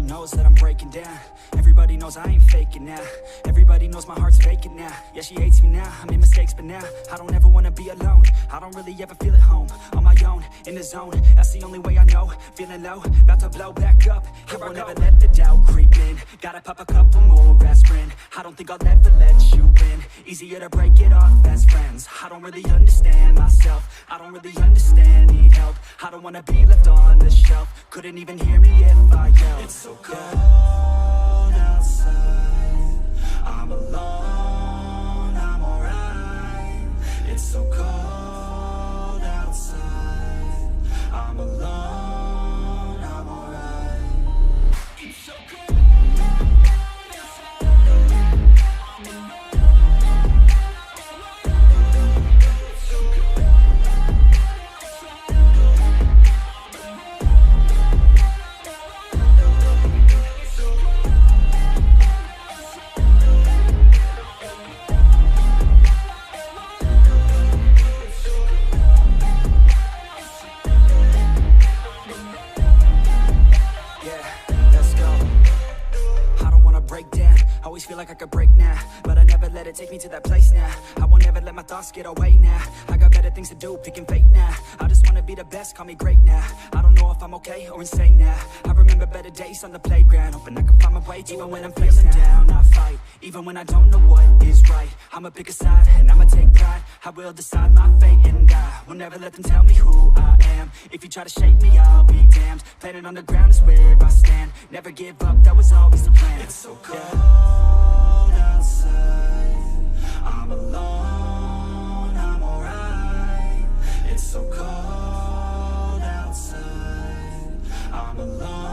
knows that I'm breaking down. Everybody knows I ain't faking now. Everybody knows my heart's vacant now. Yeah, she hates me now, I made mistakes, but now I don't ever wanna be alone. I don't really ever feel at home. On my own, in the zone, that's the only way I know. Feeling low, about to blow back up. Here I won't ever let the doubt creep in. Gotta pop a couple more aspirin. I don't think I'll ever let you in. Easier to break it off as friends. I don't really understand myself. I don't really understand, need help. I don't wanna be left on the shelf. Couldn't even hear me if I yelled. It's so cold outside, I'm alone, I'm alright. It's so cold outside, I'm alone, I'm alright. It's so cold outside, I'm alone. Always feel like I could break now, but I never let it take me to that place now. I won't ever let my thoughts get away now. I got better things to do, picking fate now. I just wanna be the best, call me great now. I don't know if I'm okay or insane now. I remember better days on the playground, hoping I can find my way to even when I'm feeling down. I fight, even when I don't know what is right. I'ma pick a side, and I'ma take pride. I will decide my fate, and I will never let them tell me who I am. If you try to shake me, I'll be damned. Planet on the ground is where I stand. Never give up, that was always the plan. It's so cold outside, I'm alone, I'm alright. It's so cold outside, I'm alone.